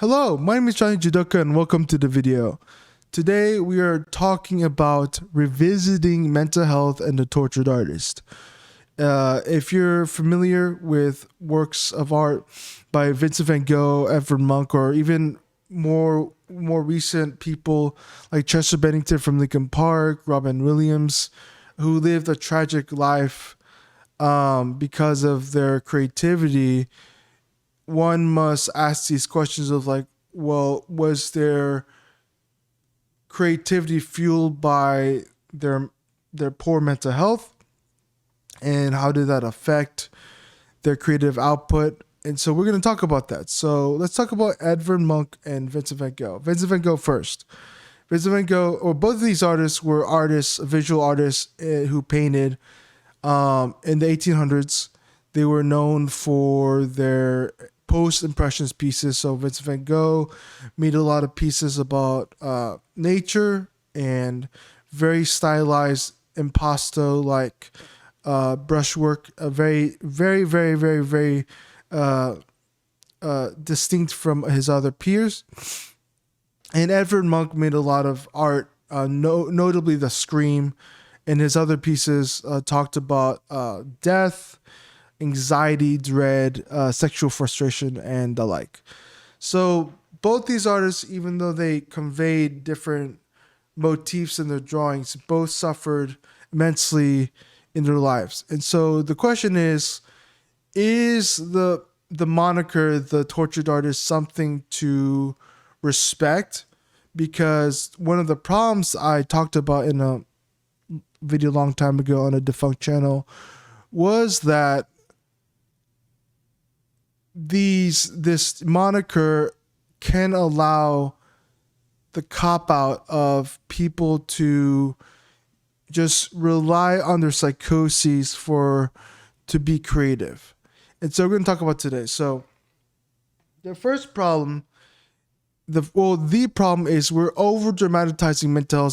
Hello, my name is Johnny Judoka and welcome to the video. Today we are talking about revisiting mental health and the tortured artist. If you're familiar with works of art by Vincent van Gogh, Edvard Munch, or even more recent people like Chester Bennington from Linkin Park, Robin Williams, who lived a tragic life because of their creativity, one must ask these questions of like, well, was their creativity fueled by their poor mental health, and how did that affect their creative output? And so we're going to talk about that. So let's talk about Edvard Munch and Vincent van Gogh. Vincent van Gogh first. Vincent van Gogh, or both of these artists were artists, visual artists who painted in the 1800s. They were known for their post-impressionist pieces. So Vincent van Gogh made a lot of pieces about nature and very stylized impasto-like brushwork, very, very, very, very, very distinct from his other peers. And Edvard Munch made a lot of art, notably The Scream, and his other pieces talked about death, anxiety, dread, sexual frustration, and the like. So both these artists, even though they conveyed different motifs in their drawings, both suffered immensely in their lives. And so the question is the moniker, the tortured artist, something to respect? Because one of the problems I talked about in a video a long time ago on a defunct channel was that this moniker can allow the cop out of people to just rely on their psychoses to be creative. And so we're going to talk about today. So the first problem, the problem is we're over dramatizing mental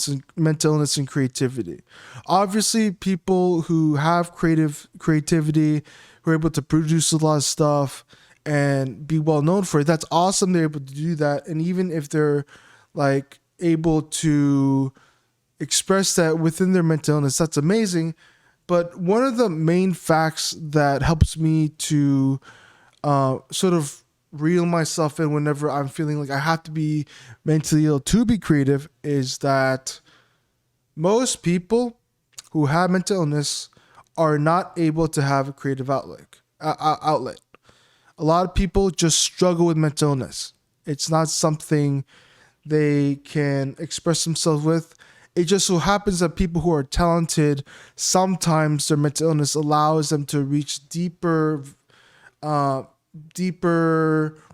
illness and creativity. Obviously, people who have creativity, who are able to produce a lot of stuff and be well known for it, that's awesome. They're able to do that. And even if they're like able to express that within their mental illness, that's amazing. But one of the main facts that helps me to sort of reel myself in whenever I'm feeling like I have to be mentally ill to be creative is that most people who have mental illness are not able to have a creative outlet. A lot of people just struggle with mental illness. It's not something they can express themselves with. It just so happens that people who are talented, sometimes their mental illness allows them to reach deeper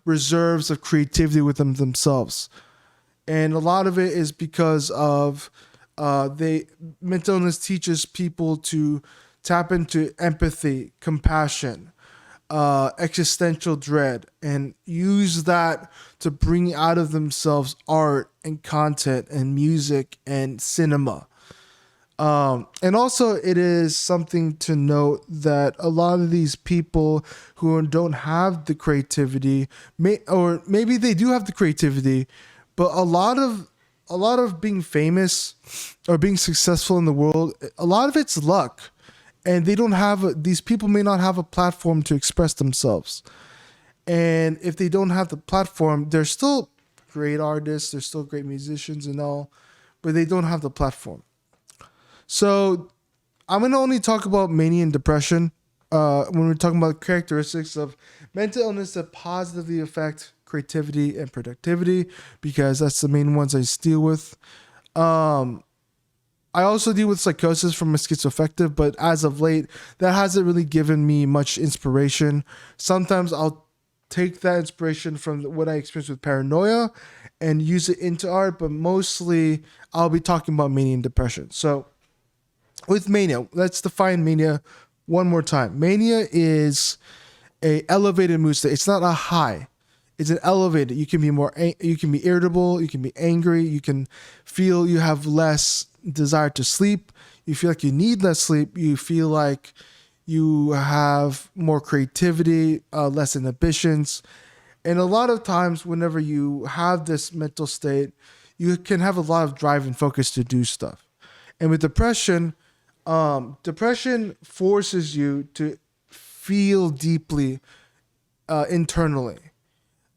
reserves of creativity within themselves. And a lot of it is because of mental illness teaches people to tap into empathy, compassion, existential dread, and use that to bring out of themselves art and content and music and cinema. And also it is something to note that a lot of these people who don't have the creativity, or maybe they do have the creativity, but a lot of being famous or being successful in the world, a lot of it's luck. And these people may not have a platform to express themselves. And if they don't have the platform, they're still great artists, they're still great musicians and all, but they don't have the platform. So I'm going to only talk about mania and depression when we're talking about characteristics of mental illness that positively affect creativity and productivity, because that's the main ones I deal with. I also deal with psychosis from a schizoaffective, but as of late, that hasn't really given me much inspiration. Sometimes I'll take that inspiration from what I experienced with paranoia and use it into art, but mostly I'll be talking about mania and depression. So with mania, let's define mania one more time. Mania is a elevated mood state. It's not a high. It's an elevated. You can be irritable, you can be angry, you can feel you have less desire to sleep, you feel like you need less sleep, you feel like you have more creativity, less inhibitions. And a lot of times, whenever you have this mental state, you can have a lot of drive and focus to do stuff. And with depression, depression forces you to feel deeply internally.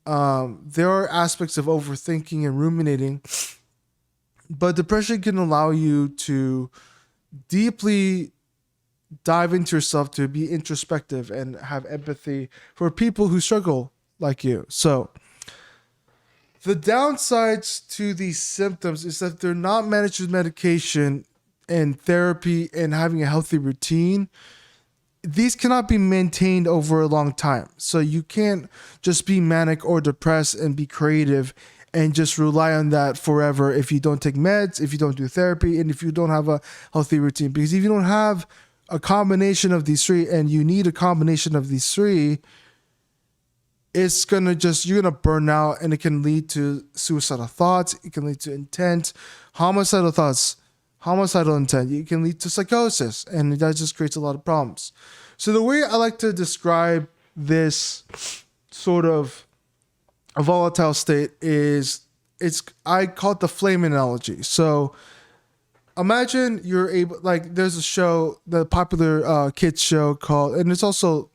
There are aspects of overthinking and ruminating, but depression can allow you to deeply dive into yourself, to be introspective and have empathy for people who struggle like you. So, the downsides to these symptoms is that they're not managed with medication and therapy and having a healthy routine. These cannot be maintained over a long time. So you can't just be manic or depressed and be creative and just rely on that forever if you don't take meds, if you don't do therapy, and if you don't have a healthy routine. Because if you don't have a combination of these three, and you need a combination of these three, it's gonna just, you're gonna burn out, and it can lead to suicidal thoughts. It can lead to intent, homicidal thoughts, homicidal intent. It can lead to psychosis, and that just creates a lot of problems. So the way I like to describe this sort of a volatile state is, I call it the flame analogy. So imagine you're able, like, there's a show, the popular kids show called, and it's also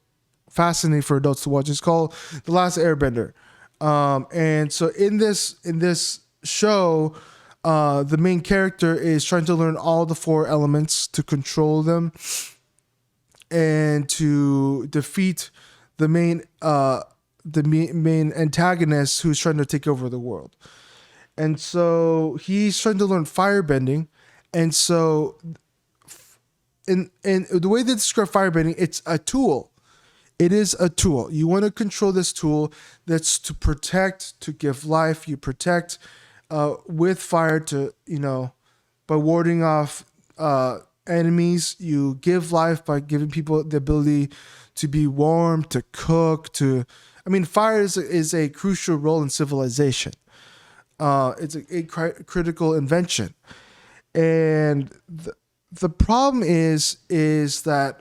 fascinating for adults to watch. It's called The Last Airbender. And so in this show, the main character is trying to learn all the four elements to control them and to defeat the main antagonist who's trying to take over the world. And so he's trying to learn firebending. And so in the way they describe firebending, it's a tool. It is a tool. You want to control this tool that's to protect, to give life. You protect with fire to, by warding off enemies. You give life by giving people the ability to be warm, to cook, fire is a crucial role in civilization. It's a critical invention. And the problem is that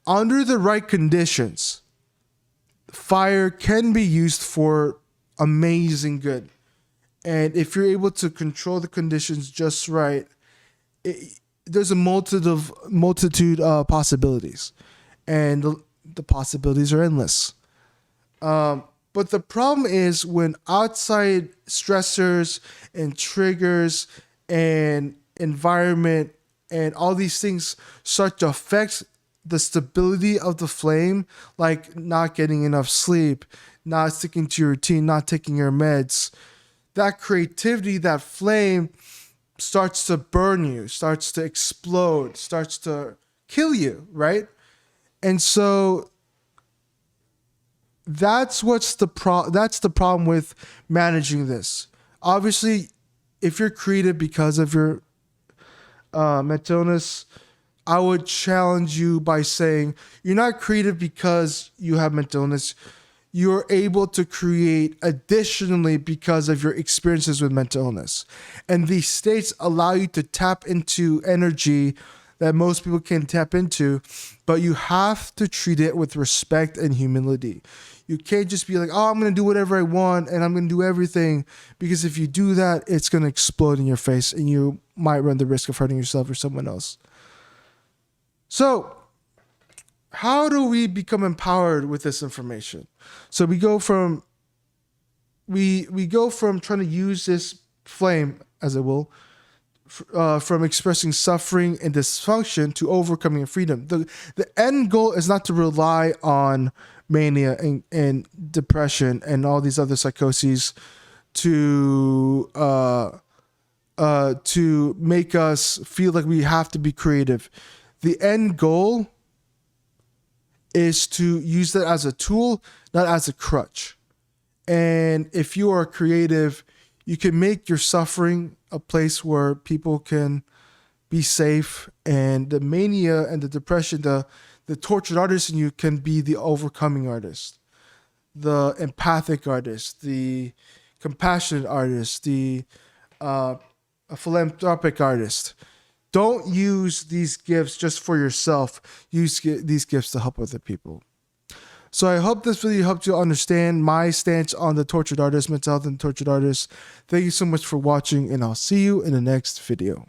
under the right conditions, fire can be used for amazing good. And if you're able to control the conditions just right, there's a multitude of possibilities. And the possibilities are endless. But the problem is when outside stressors and triggers and environment and all these things start to affect the stability of the flame, like not getting enough sleep, not sticking to your routine, not taking your meds, that creativity, that flame starts to burn you, starts to explode, starts to kill you, right? And so that's the problem with managing this. Obviously, if you're creative because of your mental illness, I would challenge you by saying you're not creative because you have mental illness. You're able to create additionally because of your experiences with mental illness. And these states allow you to tap into energy that most people can't tap into, but you have to treat it with respect and humility. You can't just be like, oh, I'm going to do whatever I want and I'm going to do everything, because if you do that, it's going to explode in your face and you might run the risk of hurting yourself or someone else. So how do we become empowered with this information? So we go from trying to use this flame, as it will, from expressing suffering and dysfunction to overcoming freedom. The end goal is not to rely on mania and depression and all these other psychoses to make us feel like we have to be creative. The end goal is to use that as a tool, not as a crutch. And if you are creative, you can make your suffering a place where people can be safe, and the mania and the depression, the tortured artist in you can be the overcoming artist, the empathic artist, the compassionate artist, the philanthropic artist. Don't use these gifts just for yourself. Use these gifts to help other people. So I hope this video helped you understand my stance on the tortured artist, mental health and tortured artist. Thank you so much for watching, and I'll see you in the next video.